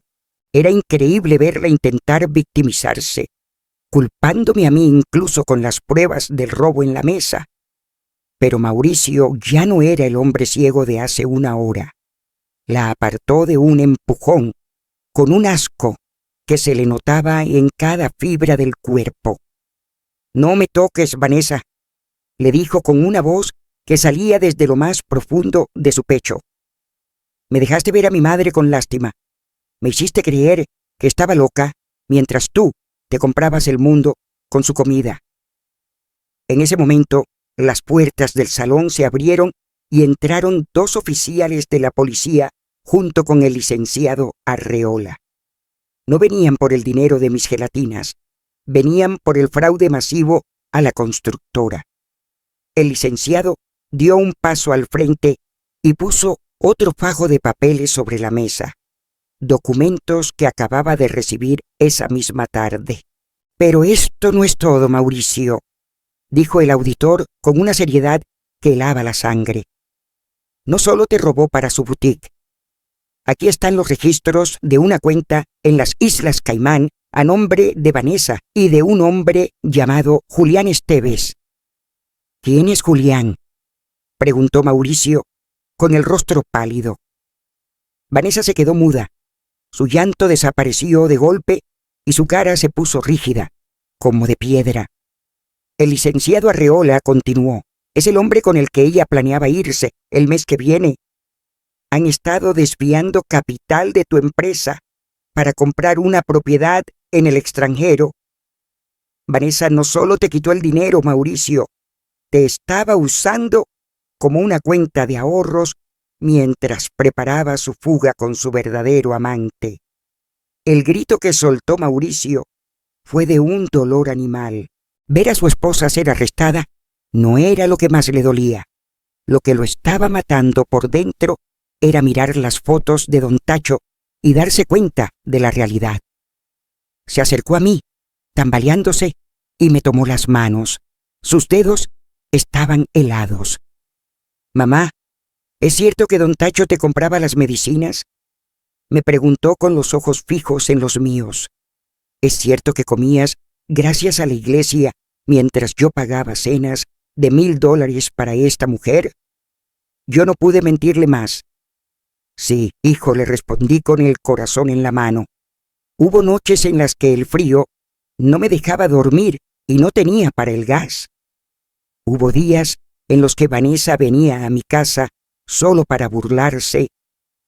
Era increíble verla intentar victimizarse, culpándome a mí incluso con las pruebas del robo en la mesa. Pero Mauricio ya no era el hombre ciego de hace una hora. La apartó de un empujón, con un asco que se le notaba en cada fibra del cuerpo. «No me toques, Vanessa», le dijo con una voz que salía desde lo más profundo de su pecho. «Me dejaste ver a mi madre con lástima. Me hiciste creer que estaba loca mientras tú te comprabas el mundo con su comida». En ese momento, las puertas del salón se abrieron y entraron 2 oficiales de la policía junto con el licenciado Arreola. No venían por el dinero de mis gelatinas, venían por el fraude masivo a la constructora. El licenciado dio un paso al frente y puso otro fajo de papeles sobre la mesa, documentos que acababa de recibir esa misma tarde. «Pero esto no es todo, Mauricio», dijo el auditor con una seriedad que helaba la sangre. «No solo te robó para su boutique. Aquí están los registros de una cuenta en las Islas Caimán a nombre de Vanessa y de un hombre llamado Julián Esteves». «¿Quién es Julián?», preguntó Mauricio, con el rostro pálido. Vanessa se quedó muda. Su llanto desapareció de golpe y su cara se puso rígida, como de piedra. El licenciado Arreola continuó. «Es el hombre con el que ella planeaba irse el mes que viene. Han estado desviando capital de tu empresa para comprar una propiedad en el extranjero. Vanessa no solo te quitó el dinero, Mauricio, te estaba usando como una cuenta de ahorros mientras preparaba su fuga con su verdadero amante». El grito que soltó Mauricio fue de un dolor animal. Ver a su esposa ser arrestada no era lo que más le dolía. Lo que lo estaba matando por dentro era mirar las fotos de don Tacho y darse cuenta de la realidad. Se acercó a mí, tambaleándose, y me tomó las manos. Sus dedos estaban helados. «Mamá, ¿es cierto que don Tacho te compraba las medicinas?», me preguntó con los ojos fijos en los míos. «¿Es cierto que comías gracias a la iglesia mientras yo pagaba cenas de $1000 para esta mujer?» Yo no pude mentirle más. «Sí, hijo», le respondí con el corazón en la mano. Hubo noches en las que el frío no me dejaba dormir y no tenía para el gas. Hubo días en los que Vanessa venía a mi casa solo para burlarse,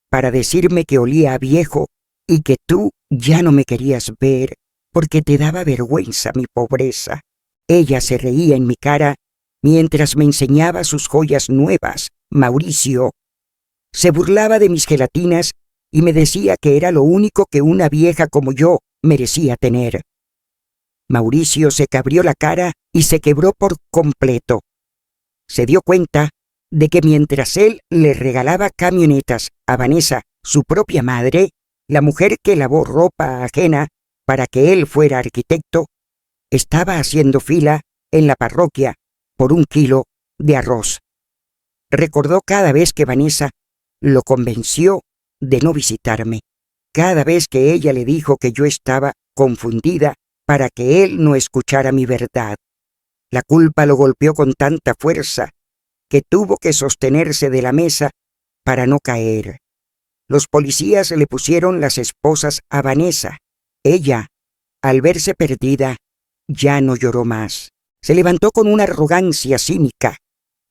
para decirme que olía a viejo y que tú ya no me querías ver porque te daba vergüenza mi pobreza. Ella se reía en mi cara mientras me enseñaba sus joyas nuevas, Mauricio. Se burlaba de mis gelatinas y me decía que era lo único que una vieja como yo merecía tener. Mauricio se cabrió la cara y se quebró por completo. Se dio cuenta de que mientras él le regalaba camionetas a Vanessa, su propia madre, la mujer que lavó ropa ajena para que él fuera arquitecto, estaba haciendo fila en la parroquia por 1 kilo de arroz. Recordó cada vez que Vanessa lo convenció de no visitarme, cada vez que ella le dijo que yo estaba confundida para que él no escuchara mi verdad. La culpa lo golpeó con tanta fuerza que tuvo que sostenerse de la mesa para no caer. Los policías le pusieron las esposas a Vanessa. Ella, al verse perdida, ya no lloró más. Se levantó con una arrogancia cínica,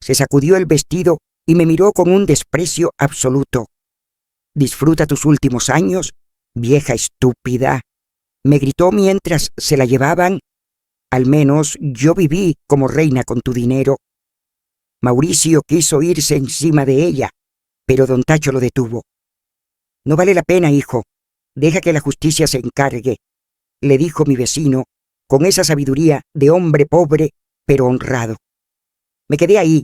se sacudió el vestido y me miró con un desprecio absoluto. «Disfruta tus últimos años, vieja estúpida», me gritó mientras se la llevaban. «Al menos yo viví como reina con tu dinero». Mauricio quiso irse encima de ella, pero don Tacho lo detuvo. «No vale la pena, hijo. Deja que la justicia se encargue», le dijo mi vecino, con esa sabiduría de hombre pobre pero honrado. Me quedé ahí,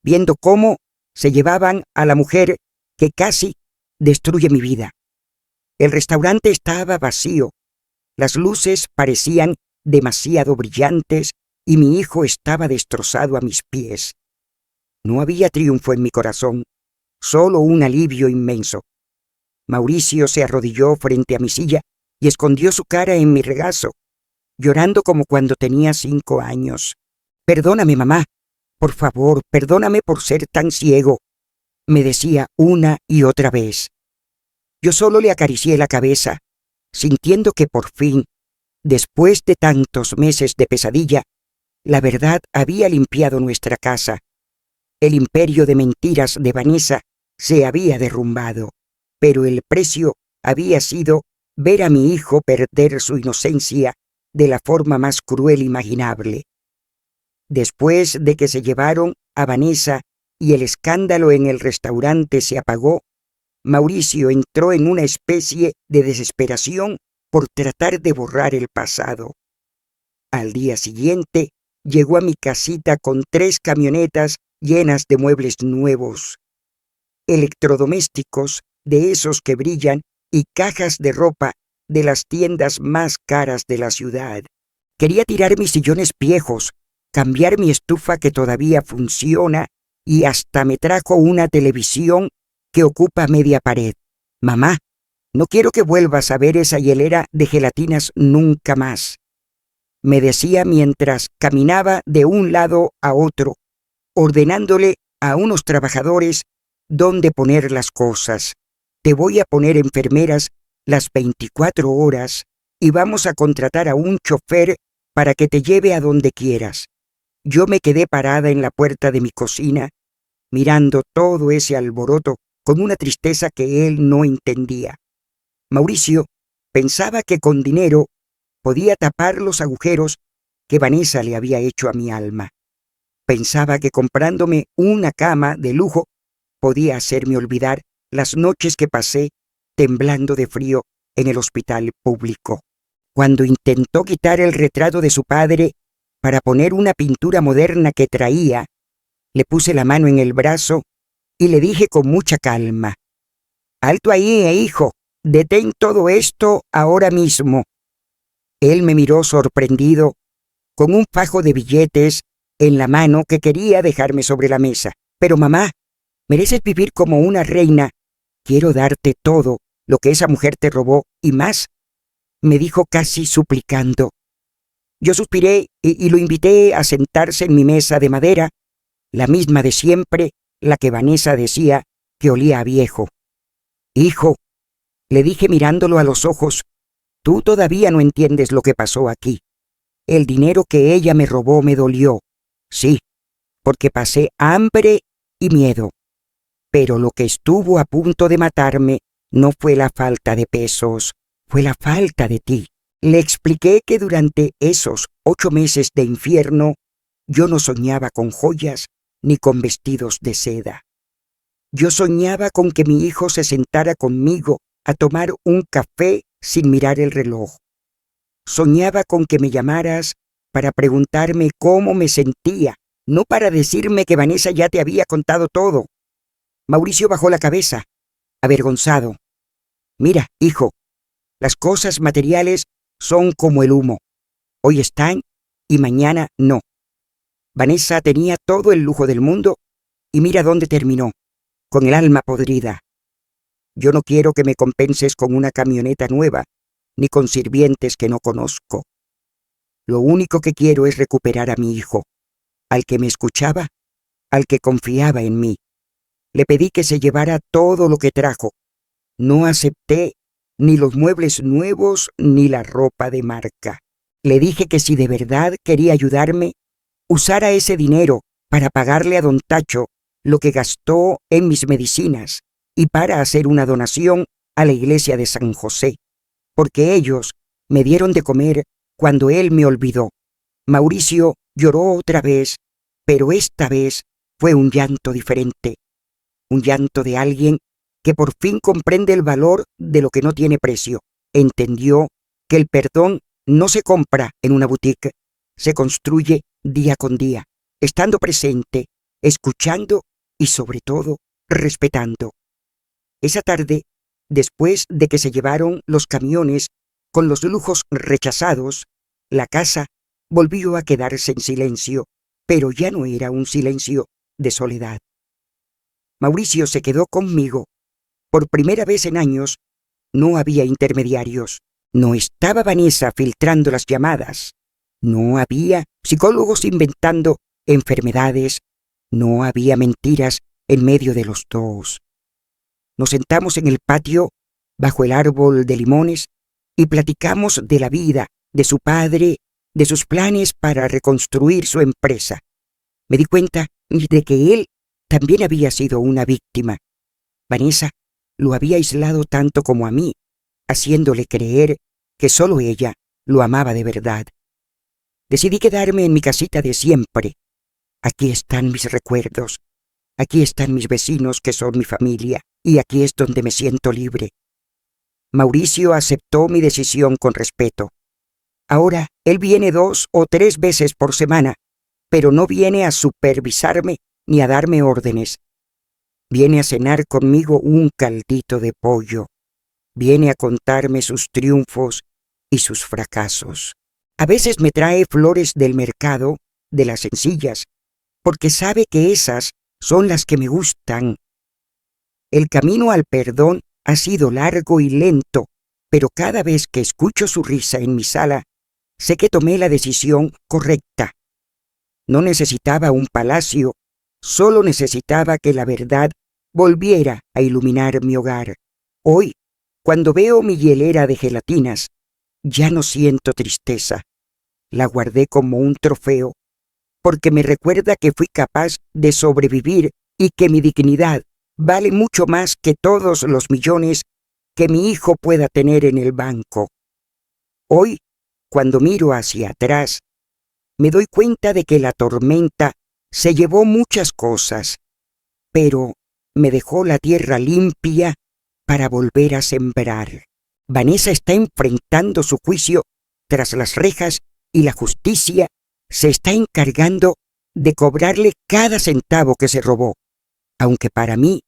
viendo cómo se llevaban a la mujer que casi destruye mi vida. El restaurante estaba vacío, las luces parecían demasiado brillantes y mi hijo estaba destrozado a mis pies. No había triunfo en mi corazón, solo un alivio inmenso. Mauricio se arrodilló frente a mi silla y escondió su cara en mi regazo, llorando como cuando tenía 5 años. «Perdóname, mamá. Por favor, perdóname por ser tan ciego», me decía una y otra vez. Yo solo le acaricié la cabeza, sintiendo que por fin, después de tantos meses de pesadilla, la verdad había limpiado nuestra casa. El imperio de mentiras de Vanessa se había derrumbado, pero el precio había sido ver a mi hijo perder su inocencia de la forma más cruel imaginable. Después de que se llevaron a Vanessa y el escándalo en el restaurante se apagó, Mauricio entró en una especie de desesperación por tratar de borrar el pasado. Al día siguiente, llegó a mi casita con 3 camionetas llenas de muebles nuevos, electrodomésticos de esos que brillan y cajas de ropa de las tiendas más caras de la ciudad. Quería tirar mis sillones viejos, cambiar mi estufa que todavía funciona y hasta me trajo una televisión que ocupa media pared. «Mamá, no quiero que vuelvas a ver esa hielera de gelatinas nunca más», me decía mientras caminaba de un lado a otro, ordenándole a unos trabajadores dónde poner las cosas. «Te voy a poner enfermeras las 24 horas y vamos a contratar a un chofer para que te lleve a donde quieras». Yo me quedé parada en la puerta de mi cocina, mirando todo ese alboroto con una tristeza que él no entendía. Mauricio pensaba que con dinero podía tapar los agujeros que Vanessa le había hecho a mi alma. Pensaba que comprándome una cama de lujo podía hacerme olvidar las noches que pasé temblando de frío en el hospital público. Cuando intentó quitar el retrato de su padre para poner una pintura moderna que traía, le puse la mano en el brazo y le dije con mucha calma: «Alto ahí, hijo, detén todo esto ahora mismo». Él me miró sorprendido, con un fajo de billetes en la mano que quería dejarme sobre la mesa. «Pero mamá, mereces vivir como una reina. Quiero darte todo lo que esa mujer te robó y más», me dijo casi suplicando. Yo suspiré y lo invité a sentarse en mi mesa de madera, la misma de siempre, la que Vanessa decía que olía a viejo. «Hijo», le dije mirándolo a los ojos, «tú todavía no entiendes lo que pasó aquí. El dinero que ella me robó me dolió, sí, porque pasé hambre y miedo. Pero lo que estuvo a punto de matarme no fue la falta de pesos, fue la falta de ti». Le expliqué que durante esos 8 meses de infierno yo no soñaba con joyas ni con vestidos de seda. Yo soñaba con que mi hijo se sentara conmigo a tomar un café sin mirar el reloj. Soñaba con que me llamaras para preguntarme cómo me sentía, no para decirme que Vanessa ya te había contado todo. Mauricio bajó la cabeza, avergonzado. «Mira, hijo, las cosas materiales son como el humo. Hoy están y mañana no. Vanessa tenía todo el lujo del mundo y mira dónde terminó, con el alma podrida. Yo no quiero que me compenses con una camioneta nueva, ni con sirvientes que no conozco. Lo único que quiero es recuperar a mi hijo, al que me escuchaba, al que confiaba en mí. Le pedí que se llevara todo lo que trajo. No acepté ni los muebles nuevos ni la ropa de marca. Le dije que si de verdad quería ayudarme, usara ese dinero para pagarle a don Tacho lo que gastó en mis medicinas y para hacer una donación a la iglesia de San José, porque ellos me dieron de comer cuando él me olvidó. Mauricio lloró otra vez, pero esta vez fue un llanto diferente, un llanto de alguien que por fin comprende el valor de lo que no tiene precio. Entendió que el perdón no se compra en una boutique, se construye día con día, estando presente, escuchando y sobre todo respetando. Esa tarde, después de que se llevaron los camiones con los lujos rechazados, la casa volvió a quedarse en silencio, pero ya no era un silencio de soledad. Mauricio se quedó conmigo. Por primera vez en años, no había intermediarios. No estaba Vanessa filtrando las llamadas. No había psicólogos inventando enfermedades. No había mentiras en medio de los dos. Nos sentamos en el patio, bajo el árbol de limones, y platicamos de la vida, de su padre, de sus planes para reconstruir su empresa. Me di cuenta de que él también había sido una víctima. Vanessa lo había aislado tanto como a mí, haciéndole creer que solo ella lo amaba de verdad. Decidí quedarme en mi casita de siempre. Aquí están mis recuerdos, aquí están mis vecinos que son mi familia, y aquí es donde me siento libre. Mauricio aceptó mi decisión con respeto. Ahora él viene 2 o 3 veces por semana, pero no viene a supervisarme ni a darme órdenes. Viene a cenar conmigo un caldito de pollo. Viene a contarme sus triunfos y sus fracasos. A veces me trae flores del mercado, de las sencillas, porque sabe que esas son las que me gustan. El camino al perdón ha sido largo y lento, pero cada vez que escucho su risa en mi sala, sé que tomé la decisión correcta. No necesitaba un palacio, solo necesitaba que la verdad volviera a iluminar mi hogar. Hoy, cuando veo mi hielera de gelatinas, ya no siento tristeza. La guardé como un trofeo, porque me recuerda que fui capaz de sobrevivir y que mi dignidad vale mucho más que todos los millones que mi hijo pueda tener en el banco. Hoy, cuando miro hacia atrás, me doy cuenta de que la tormenta se llevó muchas cosas, pero me dejó la tierra limpia para volver a sembrar. Vanessa está enfrentando su juicio tras las rejas y la justicia se está encargando de cobrarle cada centavo que se robó, aunque para mí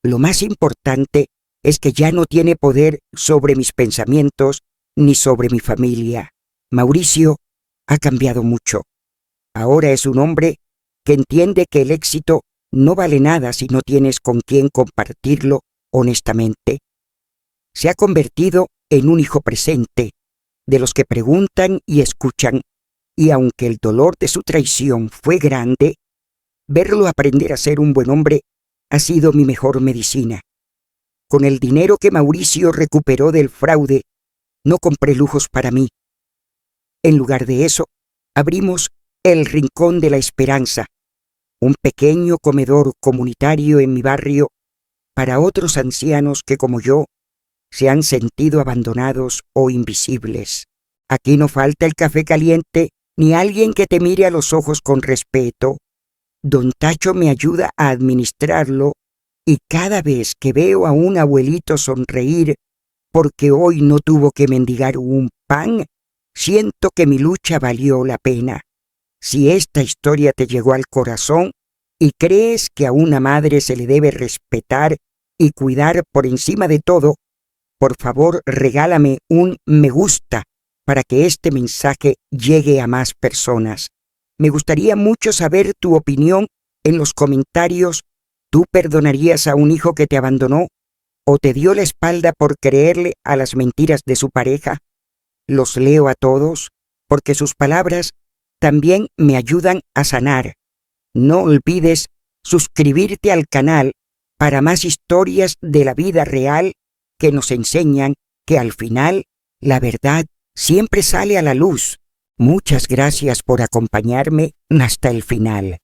lo más importante es que ya no tiene poder sobre mis pensamientos ni sobre mi familia. Mauricio ha cambiado mucho. Ahora es un hombre que entiende que el éxito no vale nada si no tienes con quién compartirlo honestamente. Se ha convertido en un hijo presente, de los que preguntan y escuchan, y aunque el dolor de su traición fue grande, verlo aprender a ser un buen hombre ha sido mi mejor medicina. Con el dinero que Mauricio recuperó del fraude, no compré lujos para mí. En lugar de eso, abrimos el Rincón de la Esperanza, un pequeño comedor comunitario en mi barrio para otros ancianos que, como yo, se han sentido abandonados o invisibles. Aquí no falta el café caliente ni alguien que te mire a los ojos con respeto. Don Tacho me ayuda a administrarlo y cada vez que veo a un abuelito sonreír porque hoy no tuvo que mendigar un pan, siento que mi lucha valió la pena. Si esta historia te llegó al corazón y crees que a una madre se le debe respetar y cuidar por encima de todo, por favor regálame un me gusta para que este mensaje llegue a más personas. Me gustaría mucho saber tu opinión en los comentarios ¿Tú perdonarías a un hijo que te abandonó o te dio la espalda por creerle a las mentiras de su pareja? Los leo a todos porque sus palabras también me ayudan a sanar. No olvides suscribirte al canal para más historias de la vida real que nos enseñan que al final la verdad siempre sale a la luz. Muchas gracias por acompañarme hasta el final.